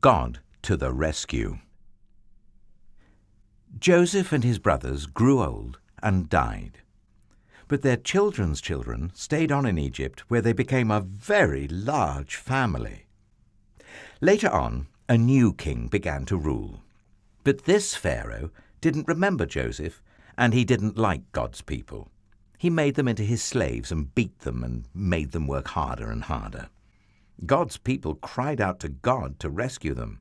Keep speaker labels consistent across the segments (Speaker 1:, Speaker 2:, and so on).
Speaker 1: God to the rescue. Joseph and his brothers grew old and died. But their children's children stayed on in Egypt, where they became a very large family. Later on, a new king began to rule. But this Pharaoh didn't remember Joseph, and he didn't like God's people. He made them into his slaves and beat them and made them work harder and harder. God's people cried out to God to rescue them,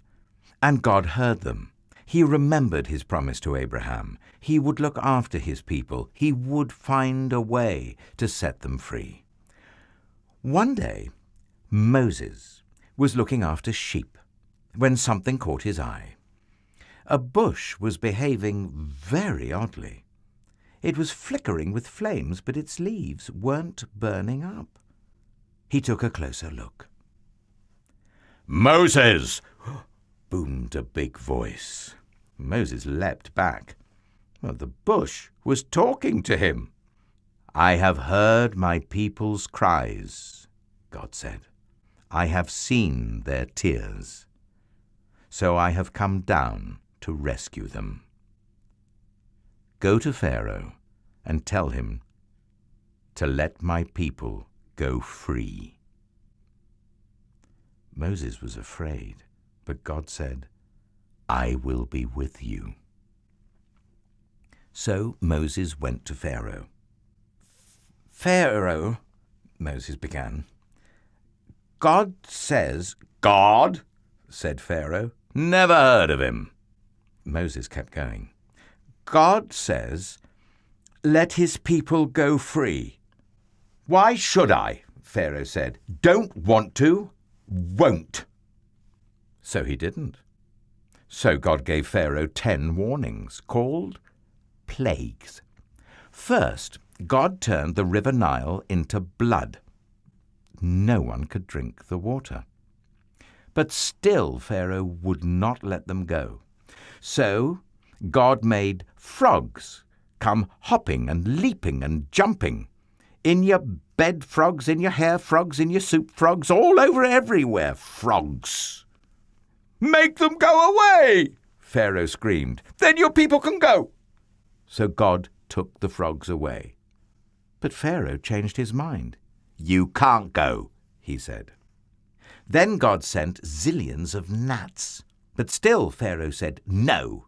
Speaker 1: and God heard them. He remembered his promise to Abraham. He would look after his people. He would find a way to set them free. One day, Moses was looking after sheep when something caught his eye. A bush was behaving very oddly. It was flickering with flames, but its leaves weren't burning up. He took a closer look. "Moses!" boomed a big voice. Moses leapt back. Well, the bush was talking to him. "I have heard my people's cries," God said. "I have seen their tears. So I have come down to rescue them. Go to Pharaoh and tell him to let my people go free." Moses was afraid, but God said, "I will be with you." So Moses went to Pharaoh. "Pharaoh," Moses began, "God says—" "God?" said Pharaoh. "Never heard of him." Moses kept going. "God says, let his people go free." "Why should I?" Pharaoh said. "Don't want to, won't." So he didn't. So God gave Pharaoh 10 warnings, called plagues. First, God turned the river Nile into blood. No one could drink the water. But still Pharaoh would not let them go. So God made frogs come hopping and leaping and jumping. In your bed frogs, in your hair frogs, in your soup frogs, all over everywhere frogs. "Make them go away!" Pharaoh screamed. "Then your people can go." So God took the frogs away. But Pharaoh changed his mind. "You can't go," he said. Then God sent zillions of gnats. But still Pharaoh said no.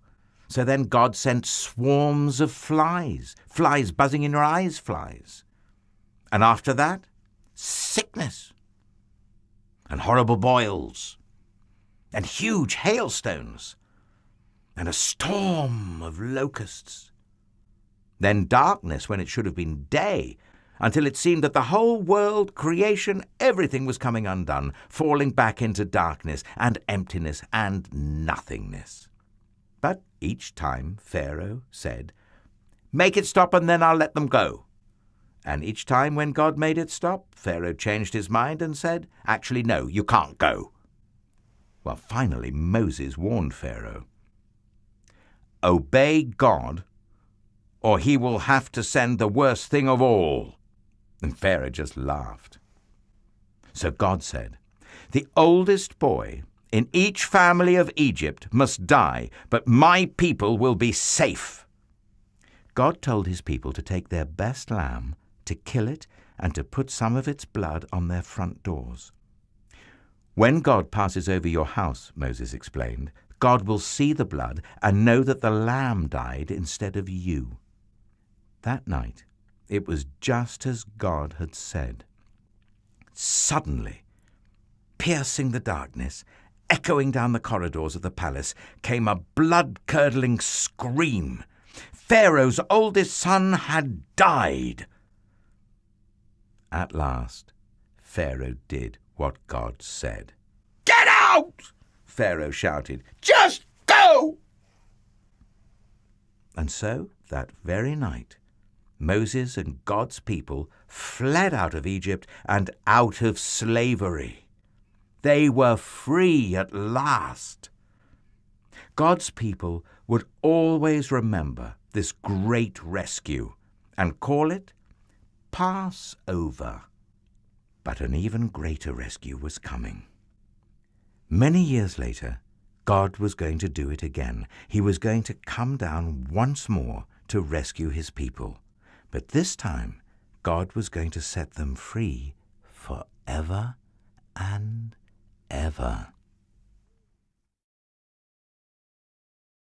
Speaker 1: So then God sent swarms of flies, flies buzzing in your eyes, flies. And after that, sickness and horrible boils and huge hailstones and a storm of locusts. Then darkness when it should have been day, until it seemed that the whole world, creation, everything was coming undone, falling back into darkness and emptiness and nothingness. But each time Pharaoh said, "Make it stop and then I'll let them go." And each time when God made it stop, Pharaoh changed his mind and said, "Actually, no, you can't go." Well, finally Moses warned Pharaoh, "Obey God, or he will have to send the worst thing of all." And Pharaoh just laughed. So God said, "The oldest boy in each family of Egypt must die, but my people will be safe." God told his people to take their best lamb, to kill it, and to put some of its blood on their front doors. "When God passes over your house," Moses explained, "God will see the blood and know that the lamb died instead of you." That night, it was just as God had said. Suddenly, piercing the darkness, echoing down the corridors of the palace, came a blood-curdling scream. Pharaoh's oldest son had died. At last, Pharaoh did what God said. "Get out!" Pharaoh shouted. "Just go!" And so, that very night, Moses and God's people fled out of Egypt and out of slavery. They were free at last. God's people would always remember this great rescue and call it Passover. But an even greater rescue was coming. Many years later, God was going to do it again. He was going to come down once more to rescue his people. But this time, God was going to set them free forever and ever.